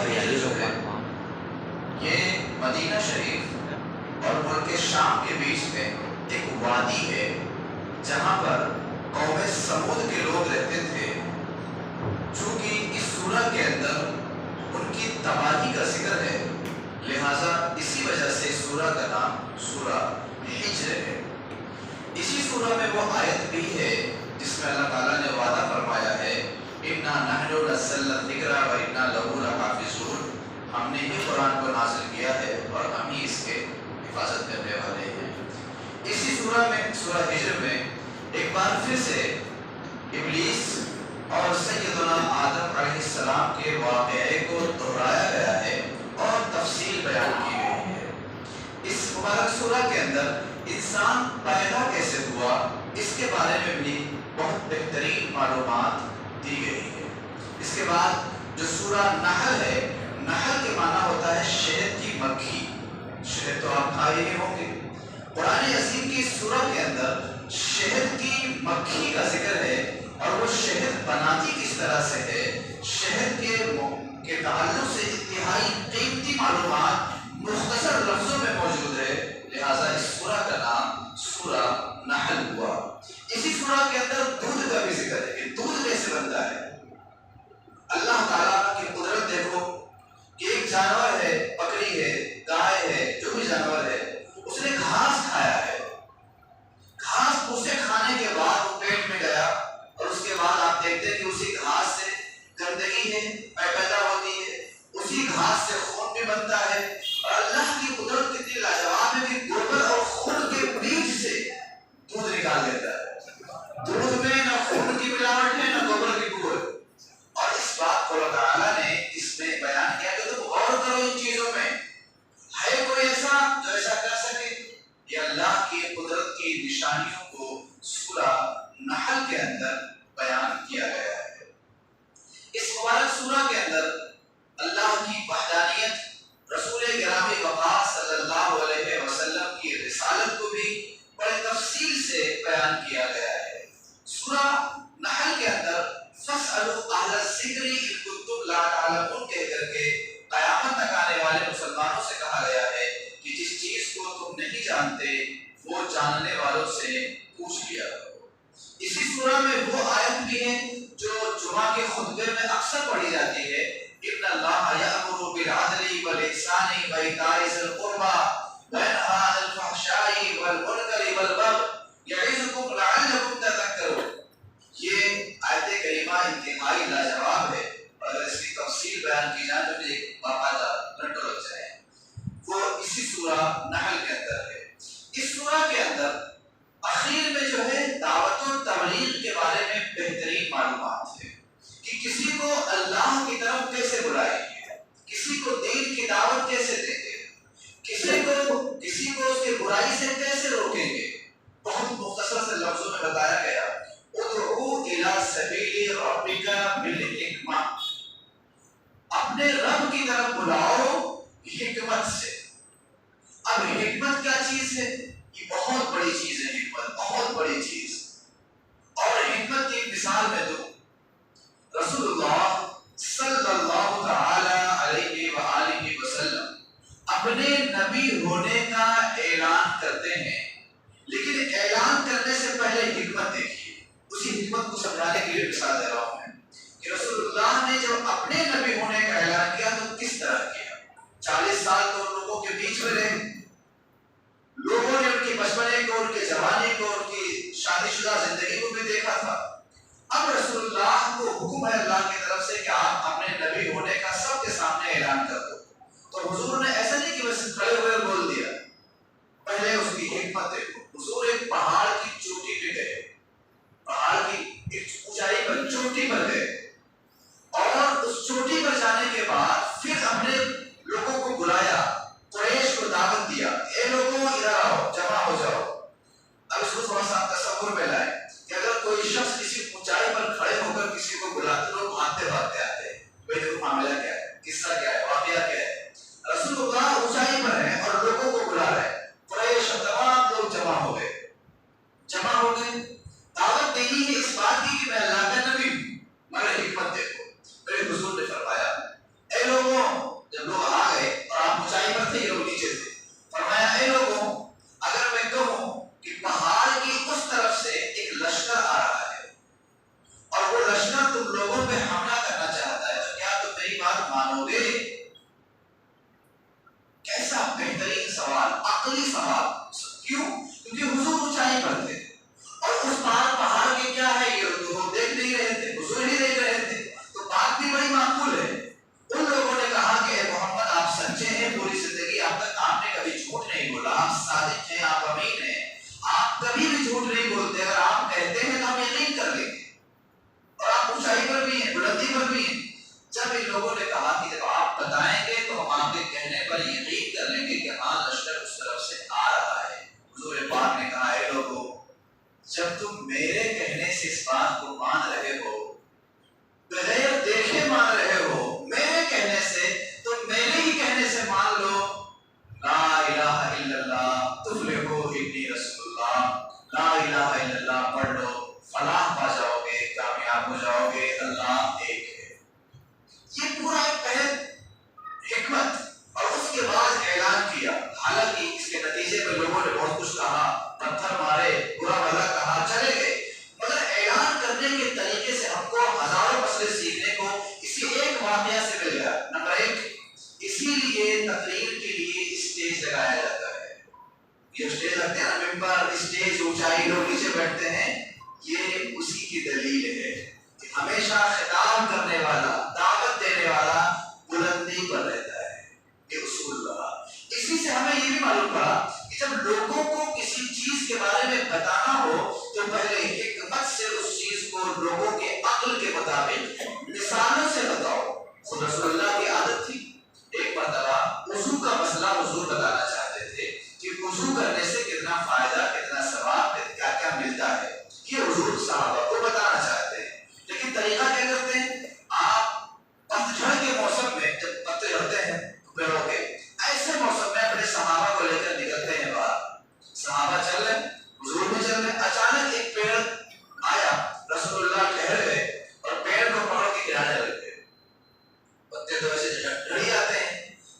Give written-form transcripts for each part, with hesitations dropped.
ہجر جو ہے یہ مدینہ شریف اور ملک شام کے بیچ میں ایک وادی ہے جہاں پر قوم سمود کے لوگ رہتے تھے. چونکہ اس سورہ کے اندر ان کی تباہی کا ذکر ہے لہٰذا اسی وجہ سے سورہ کا نام سورہ ہجر ہے. اسی سورہ میں وہ آیت بھی ہے جس میں اللہ تعالیٰ نے وعدہ فرمایا ہے اِنَّا نَحْنُ نَزَّلْنَا الذِّكْرَ وَإِنَّا لَهُ لَحَافِظُونَ. ہم نے ہی قرآن کو نازل کیا ہے اور ہم ہی اس کے حفاظت کرنے والے ہیں. اسی سورہ میں سورہ ہجر میں ایک بار پھر سے ابلیس اور سیدنا آدم علیہ السلام کے واقعے کو دہرایا گیا ہے اور تفصیل بیان کی گئی ہے. اس مبارک سورہ کے اندر انسان پیدا کیسے ہوا اس کے بارے میں بھی بہت بہترین معلومات دی گئی ہے. اس کے بعد جو سورہ نحل ہے، نحل کے معنی ہوتا ہے شہد کی مکھی. شہد تو آپ کھائے ہی ہوں گے. قرآن عظیم کی سورہ کے اندر شہد کی مکھی کا ذکر ہے اور وہ شہد بناتی کس طرح سے ہے، شہد کے تعلق سے انتہائی قیمتی معلومات مختصر لفظوں میں موجود ہے. لہٰذا اس سورہ کا نام سورہ نحل ہوا. اسی سورہ کے اندر دودھ کا بھی ذکر ہے کہ دودھ کیسے بنتا ہے. اللہ تعالیٰ کی قدرت دیکھو کہ ایک جانور ہے، بکری ہے، گائے ہے، جو بھی جانور ہے، اس نے گھاس کھایا ہے. گھاس اسے کھانے کے بعد وہ پیٹ میں گیا اور اس کے بعد آپ دیکھتے ہیں کہ اسی گھاس سے گندگی ہے پیدا ہوتی ہے، اسی گھاس سے خون بھی بنتا ہے. اور اللہ کی قدرت کتنی لاجواب ہے کہ گوبر اور خون کے بیچ سے دودھ نکال دیتا ہے. دودھ میں نہ خون کی ملاوٹ ہے نہ گوبر کی بو ہے. اور اس بات کو اللہ تعالیٰ نے اس میں بیان کیا کہ تم غور کرو ان چیزوں میں. ہے کوئی ایسا جو ایسا کر سکے؟ یہ اللہ کی قدرت کی نشانیوں کو سورہ نحل کے اندر بیان کیا گیا ہے. اس مبارک سورہ کے اندر اللہ کی وحدانیت، رسول گرامی وقار صلی اللہ علیہ وسلم کی رسالت کو بھی بڑے تفصیل سے بیان کیا گیا ہے. سورہ نحل کے اندر فَاسْأَلُوا أَهْلَ الذِّكْرِ إِن كُنتُمْ لَا تَعْلَمُونَ کہہ کر کے قیامت تک آنے والے مسلمانوں سے کہا گیا ہے کہ جس چیز کو تم نہیں جانتے وہ جاننے والوں سے پوچھ لیا کرو. اسی سورہ میں وہ آیت بھی ہے جو جمعہ کے خطبے میں اکثر پڑھی جاتی ہے اِنَّ اللَّهَ يَأْمُرُ بِالْعَدْلِ وَالْإِحْسَانِ وَإِيتَاءِ ذِي الْقُرْبَىٰ وَيَنْهَىٰ عَنِ الْفَحْشَاءِ وَالْمُنكَرِ وَالْبَغْيِ يَعِظُكُمْ لَعَلَّكُمْ تَذَكَّرُونَ. یہ آیت کریمہ انتہائی لاجواب ہے. اگر اس کی تفصیل بیان کی جائے تو ایک باقاعدہ گھنٹوں لگ جائے. وہ اسی سورہ نحل کے اندر ہے. اس سورہ کے اندر اخیر میں جو ہے دعوت و تبلیغ کے بارے میں بہترین معلومات ہے کہ کسی کو اللہ کی طرف کیسے بلائیں گے، کسی کو دین کی دعوت کیسے دیں گے، کسی کو اس کی برائی سے کیسے روکیں گے. بہت مختصر سے لفظوں میں بتایا گیا ادعو الی سبیل ربک بالحکمہ. اپنے رب کی طرف بلاؤ حکمت سے. اب حکمت کیا چیز ہے؟ یہ بہت بڑی چیز ہے. حکمت بہت بڑی چیز. اور حکمت کی مثال میں دوں. رسول اللہ صلی اللہ تعالی علیہ وآلہ وسلم اپنے نبی ہونے کا اعلان کرتے ہیں، لیکن اعلان کرنے سے پہلے حکمت دیکھیے. اسی حکمت کو سمجھانے کے لیے مثال دے رہا ہوں میں کہ رسول اللہ نے جب اپنے نبی ہونے کا اعلان کیا تو کس طرح کیا. 40 سال تو لوگوں کے بیچ میں رہے. لوگوں نے ان کی بچپنے کو، ان کی جوانی کو، ان کی شادی شدہ زندگی کو بھی دیکھا تھا. اب رسول اللہ کو حکم ہے اللہ کی طرف سے کہ آپ اپنے نبی ہونے کا سب کے سامنے اعلان کر دو. تو حضور نے ایسا نہیں کہ بس کھڑے ہوئے بول دیا. پہلے اس کی حکمت دیکھو. حضور ایک پہاڑ کی چوٹی پہ گئے، پہاڑ کی ایک اونچائی پر چوٹی پر گئے، اور اس چوٹی پر جانے کے بعد پھر اپنے لوگوں کو بلایا، قریش کو دعوت دیا، اے لوگوں ادھر آؤ، جمع ہو جاؤ. اب اس کو تھوڑا سا تصور میں لائیں کہ اگر کوئی شخص کسی اونچائی پر کھڑے ہو کر کسی کو بلاتے، لوگ بھاگتے بھاگتے آتے ہیں. بھائی دیکھو معاملہ کیا ہے، قصہ کیا ہے، واقعہ کیا ہے. رسول اللہ اونچائی پر ہیں اور لوگوں کو بلا رہے ہیں. قریش تمام لوگ جمع ہو گئے. دعوت دینی ہے اس بات کی کہ میں اللہ کا نبی ہوں، مگر حکمت دیکھو. میرے حضور نے فرمایا اے لوگوں مانو گے؟ کیسا بہترین سوال، عقلی سوال. کیوں؟ کیونکہ حضور اونچائی پر تھے اور اس پہاڑ کے کیا ہے یہ وہ دیکھ نہیں رہے تھے، حضور ہی دیکھ رہے تھے. تو بات بھی بڑی معقول ہے. ان لوگوں نے کہا کہ محمد آپ سچے ہیں، پوری زندگی آپ تک آپ نے کبھی جھوٹ نہیں بولا، آپ صادق ہیں، آپ امین ہیں، آپ کبھی بھی جھوٹ نہیں بولتے. اگر آپ کہتے ہیں تو ہم یقین کر لیں گے، اور آپ اونچائی پر بھی ہیں، بلندی پر بھی ہیں. جب ان لوگوں نے کہا کہ جب آپ بتائیں گے تو ہم آپ کے کہنے پر یقین کر لیں گے کہ ہاں لشکر اس طرف سے آ رہا ہے. حضور پاک نے کہا اے لوگوں، جب تم میرے کہنے سے اس بات کو مان رہے ہو، بغیر دیکھے مان رہے ہو میرے کہنے سے، تو میرے ہی کہنے سے مان لو. لا الہ الا اللہ تفلحوا انی رسول اللہ. لا الہ الا اللہ پڑھ لو، فلاح پا جاؤ گے، کامیاب ہو جاؤ گے، اللہ ایک ہے. یہ پورا ایک پہل حکمت. اور اس کے بعد اعلان کیا. حالانکہ اس کے نتیجے میں لوگوں نے بہت کچھ کہا، پتھر مارے، برا بھلا کہا، چلے گئے، مگر اعلان کرنے کے طریقے سے ہم کو ہزاروں مسئلے سیکھنے کو اسی ایک واقعہ سے مل گیا. نمبر ایک، اسی لیے تقریر کے لیے اسٹیج لگایا جاتا ہے. یہ اسٹیج لگتے ہیں نا، ممبر، اسٹیج، اونچائی، لوگ نیچے بیٹھتے ہیں. یہ اسی کی دلیل ہے کہ ہمیشہ خطاب کرنے والا، دعوت دینے والا بلندی پر رہتا ہے. یہ اصول رہا. اسی سے ہمیں یہ بھی معلوم پڑا کہ جب لوگوں کو کسی چیز کے بارے میں بتانا ہو تو پہلے حکمت سے اس چیز کو لوگوں کے عقل کے مطابق مثالوں سے بتاؤ. خود رسول اللہ کی عادت تھی. ایک مرتبہ وضو کا مسئلہ حضور بتانا چاہتے تھے کہ وضو کرنے سے کتنا فائدہ، کتنا ثواب، کیا کیا ملتا ہے. یہ حضور صحابہ کو بتانا چاہتے ہیں. لیکن طریقہ کیا کرتے ہیں؟ آپ پتجھڑ کے موسم میں جب پتے جھڑتے ہیں پیڑوں کے، ایسے موسم میں اپنے صحابہ کو لے کر نکلتے ہیں باہر. صحابہ چل رہے، حضور بھی چل رہے. اچانک ایک پیڑ آیا، رسول اللہ ٹھہر گئے اور پیڑ کو پکڑ کے گرانے لگے. پتے تو ایسے جھڑی آتے ہیں،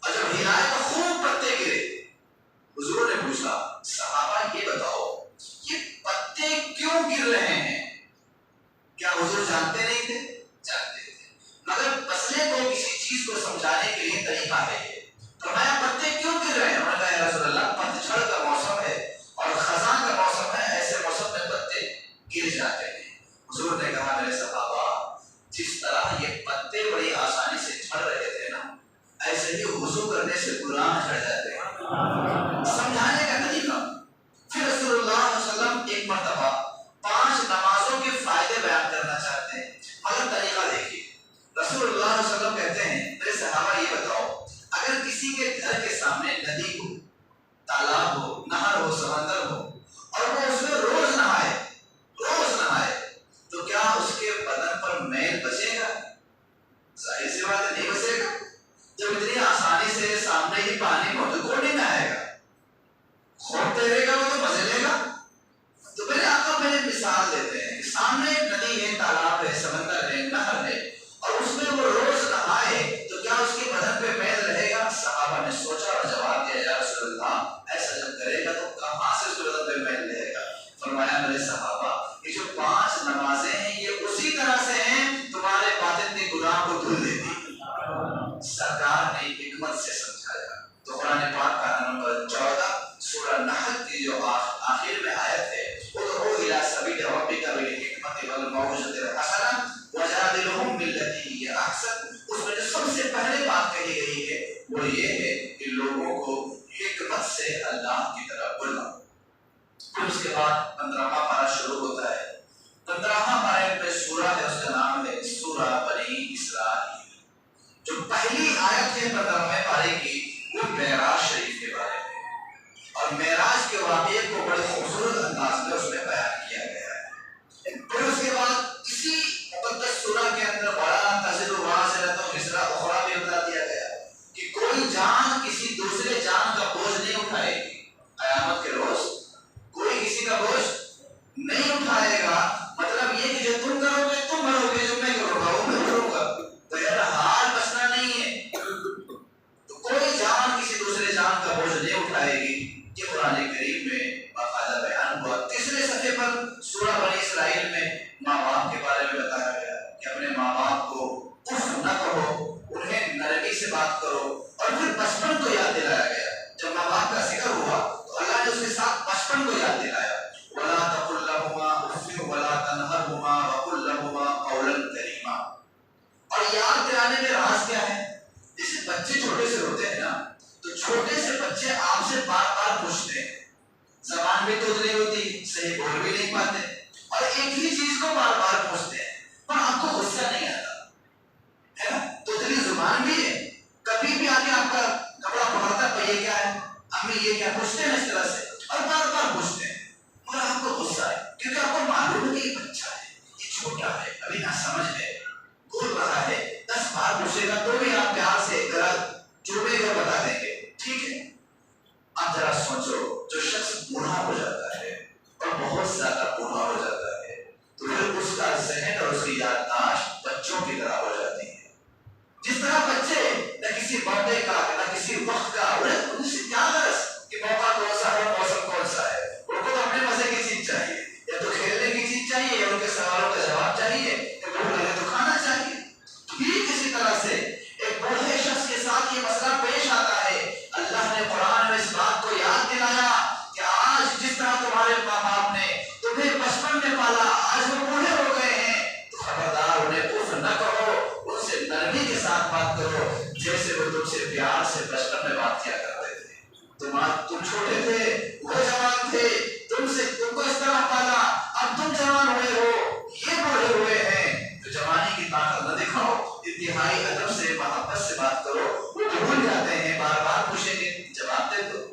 اور جب ہلائے تو خوب پتے گرے. حضور نے پوچھا صحابہ یہ بتاؤ یہ پتے کیوں گر رہے ہیں؟ کیا حضور جانتے نہیں تھے؟ جانتے تھے، مگر مسئلے کو، کسی چیز کو سمجھانے کے لیے طریقہ ہے یہ. فرمایا پتے کیوں گر رہے ہیں؟ انہوں نے کہا یا رسول اللہ پتجھڑ کا موسم ہے اور خزاں کا موسم ہے، ایسے موسم میں پتے گر جاتے ہیں. حضور نے کہا میرے صحابہ، جس طرح یہ پتے بڑی آسانی سے جھڑ رہے تھے نا، ایسے ہی وضو کرنے سے گناہ جھڑ جاتے ہیں. سمجھانے کا طریقہ. پھر رسول اللہ صلی اللہ علیہ وسلم ایک مرتبہ 5 نمازوں کے فائدے بیان کرنا چاہتے ہیں، مگر طریقہ دیکھیے. رسول اللہ صلی اللہ علیہ وسلم کہتے ہیں میرے صحابہ یہ بتاؤ، اگر کسی کے گھر کے سامنے ندی ہو، تالاب ہو، نہر ہو، سمندر ہو، اور وہ اس میں روز نہائے، تو کیا اس کے بدن پر میل بچے گا؟ ظاہر سی بات ہے نہیں بچے گا. جب اتنی آسانی سے سامنے ہی پانی موجود، کوئی نہیں نہائے گا، کھوٹتے رہے گا وہ تو مزے گا. تو میرے آقا میں مثال دیتے ہیں کہ سامنے ایک ندی ہے، تالاب ہے، سمندر ہے، نہر ہے، اور اس میں وہ روز نہائے تو کیا اس کے بدن پہ میل رہے گا؟ صحابہ نے سوچا اور جواب دیا یا رسول اللہ ایسا جب کرے گا تو کہاں سے اس کے بدن پہ میل رہے گا؟ فرمایا میرے صحابہ یہ جو 5 نمازیں ہیں یہ اسی طرح سے ہیں تمہارے باطن کے گناہ کو دھل دیتی. سرکار نے حکمت سے سمجھایا. تو قرآن پاک کا نمبر 14 سورہ نحل کی جو آخر میں آیت ہے، ادعو الی سبیل ربک بالحکمت والموعظۃ الحسنہ وجادلہم باللتی ہی احسن. اس میں جو سب سے پہلے بات کہی گئی ہے وہ یہ ہے کہ لوگوں کو حکمت سے اللہ کی طرف بلاؤ. پھر اس کے بعد 15واں پارہ شروع ہوتا ہے. 15واں پارے میں سورہ ہے، اس کا نام ہے سورہ بنی اسرائیل. جو پہلی آیت ہے 15ویں پارے کی وہ معراج شریف کے بارے میں، اور معراج کے واقعے کو بڑے خوبصورت انداز میں اس میں بیان کیا گیا ہے. پھر اس کے بعد اسی مقدس سورہ کے اندر بڑا تزر وازرۃ وزر اخری بھی بتا دیا گیا کہ کوئی جان کسی دوسرے جان کا بوجھ نہیں اٹھائے گی. قیامت کے روز کوئی کسی کا بوجھ نہیں اٹھائے گا. مطلب یہ کہ جو تم کرو گے تم بھرو گے، جو میں کروں گا وہ میں بھروں گا. بہرحال بچنا نہیں ہے. سے بات کرو. اور پھر بچپن کو یاد دلایا گیا. جب ماں باپ کا ذکر ہوا تو اللہ نے اس کے ساتھ بچپن کو یاد دلایا. وَلَا تَقُلْ لَهُمَا أُفٍّ وَلَا تَنْهَرْهُمَا وَقُلْ لَهُمَا قَوْلًا كَرِيمًا. اور یاد دلانے میں راز کیا ہے؟ جیسے بچے چھوٹے سے ہوتے ہیں نا، تو چھوٹے سے بچے آپ سے بار بار پوچھتے ہیں. زبان بھی تو نہیں ہوتی، صحیح بول بھی نہیں پاتے، اور ایک ہی چیز کو بار بار پوچھتے ہیں، پر آپ کو غصہ نہیں آتا ہے نا. توتلی زبان بھی ہے، کبھی بھی آگے آپ کا کپڑا پکڑتا ہے، یہ کیا ہے امی، یہ کیا، پوچھتے ہیں اس طرح سے، اور بار بار پوچھتے ہیں، اور آپ کو غصہ ہے کیونکہ آپ کو معلوم ہے کہ یہ بچہ ہے، یہ چھوٹا ہے، ابھی نہ سمجھ ہے، بول رہا ہے. 10 بار پوچھے گا تو بھی آپ پیار سے ذرا چوبے گا بتا دیں گے، ٹھیک ہے. آپ ذرا سوچو، جو شخص بوڑھا ہو جاتا ہے اور بہت زیادہ بوڑھا ہو جاتا ہے تو پھر اس کا ذہن اور اس کی یادداشت بچوں کی طرح ہو جاتی ہے. جس طرح بچے نہ کسی برتھ ڈے کا نہ کسی وقت کا، ان سے کیا غرض کہ موقع کون سا ہے، موسم کون سا ہے. ان کو تو اپنے مزے کی چیز چاہیے، یا تو کھیلنے کی چیز چاہیے، یا ان کے سوالوں کا جواب چاہیے، یا بھوک لگے تو کھانا چاہیے. ٹھیک اسی طرح سے ایک بوڑھے شخص کے ساتھ یہ مسئلہ پیش آتا ہے. اللہ نے قرآن میں اس بات کو یاد دلایا کہ آج جس طرح تمہارے ماں باپ نے تمہیں بچپن میں پالا، آج وہ بوڑھے ہو گئے ہیں، تو خبردار انہیں اف نہ کہو، ان سے نرمی کے ساتھ بات کرو جیسے وہ تم سے پیار سے بچپن میں بات کیا کرتے تھے. تم چھوٹے تھے، وہ جوان تھے، تم کو اس طرح پالا، اب تم جوان ہوئے ہو، یہ بوڑھے ہوئے ہیں، تو جوانی کی طاقت نہ دکھاؤ، انتہائی ادب سے محبت سے بات کرو. وہ بھول جاتے ہیں، بار بار پوچھیں گے، جواب دے دو.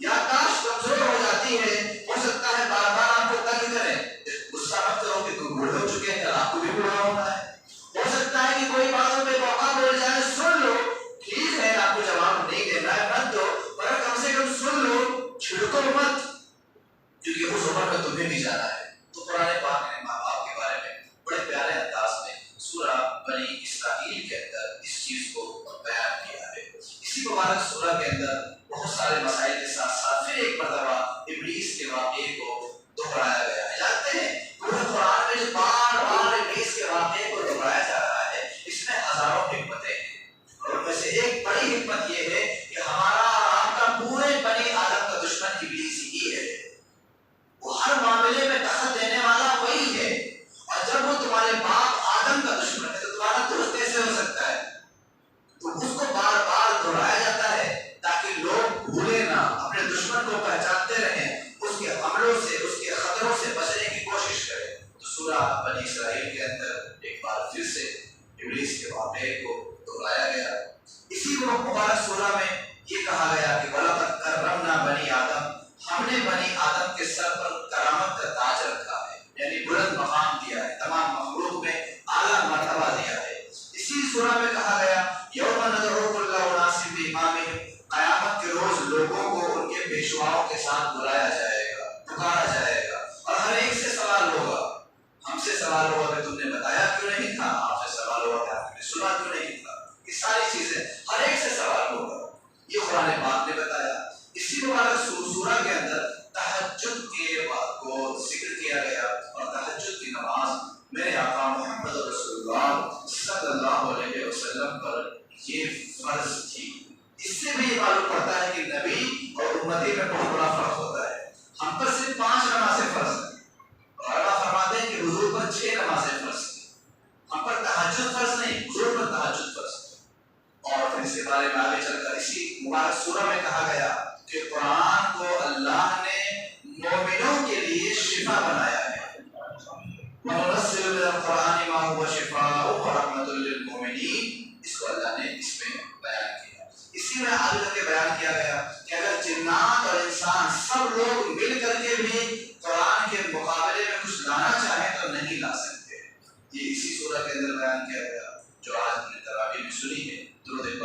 یادداشت کمزور ہو جاتی ہے، ہو سکتا ہے بار بار آپ کو تنگ کریں. غصہ مت کرو کہ تم بوڑھے ہو چکے ہیں، آپ کو بھی بوڑھا ہونا ہے. ہو سکتا ہے کہ کوئی باتوں پہ موقع مل جائے، سن لو، ٹھیک ہے آپ کو جواب نہیں دینا ہے مت دو، پر کم سے کم سن لو، چھڑکو مت، کیونکہ اس عمر میں تمہیں بھی جانا ہے. تو قرآن پاک نے ماں باپ کے بارے میں بڑے پیارے انداز میں سورہ بنی اسرائیل کے اندر اس چیز کو بیان کیا ہے. اسی مبارک سورہ کے اندر بہت سارے مسائل کے ساتھ ساتھ پھر ایک مرتبہ ابلیس کے واقعے کو دہرایا گیا ہے. جانتے ہیں پورے قرآن میں جو بار بار ابلیس کے واقعے کو دہرایا جا رہا ہے، اس میں ہزاروں حکمتیں ہیں، اور ان میں سے ایک بڑی حکمت یہ ہے کہ ہمارا اور آپ کا پورے بنی آدم کا دشمن ابلیس ہی ہے. وہ ہر معاملے میں دخل دینے والا وہی ہے، اور جب وہ تمہارے باپ آدم کا دشمن ہے تو تمہارا دوست کیسے ہو سکتا ہے؟ تو اس کو بار بار دہرایا جاتا ہے تاکہ لوگ بھولے نہ، اپنے دشمن کو پہچانتے رہیں، اس کے حملوں سے، اس کے خطروں سے بچنے کی کوشش کریں. تو سورہ بنی اسرائیل کے اندر ایک بار پھر سے ابلیس کے واقعے کو دہرایا گیا. اسی مبارک سورہ میں یہ کہا گیا کہ وَلَقَدْ كَرَّمْنَا بَنِي آدم، ہم نے بنی آدم کے سر پر کرامت کا تاج رکھا ہے، یعنی بلند مقام دیا ہے، تمام مخلوق میں اعلیٰ مرتبہ دیا ہے. اسی سورہ میں کہا گیا یوم ندعو کل اناس بامامہم، قیامت کے روز لوگوں کو ان کے پیشواؤں کے ساتھ بلایا جائے گا، پکارا جائے گا، اور ہر ایک سے سوال ہوگا. ہم سے سوال ہوگا کہ تم نے بتایا کیوں نہیں تھا، آپ سے سوال ہوگا کہ آپ نے سنا کیوں نہیں تھا. یہ ساری چیزیں ہر ایک سے سوال ہوگا. یہ قرآن پاک نے بتایا. اسی مبارک سورہ کے اندر تہجد کے بات کو ذکر کیا گیا، اور تہجد کی نماز میرے آقا محمد رسول اللہ صلی اللہ علیہ وسلم پر یہ فرض تھی. اس سے بھی یہ معلوم پڑتا ہے کہ نبی اور امتی میں بہت بڑا فرق ہوتا ہے. ہم پر صرف 5 نمازیں فرض ہیں، اور اللہ فرماتے ہیں کہ حضور پر 6 نمازیں فرض ہیں. ہم پر تہجد فرض نہیں، حضور پر تہجد فرض ہے. اور پھر اس کے بارے میں آگے چل کر اسی مبارک سورہ میں کہا گیا کہ قرآن کو اللہ نے مومنوں کے لیے شفا بنایا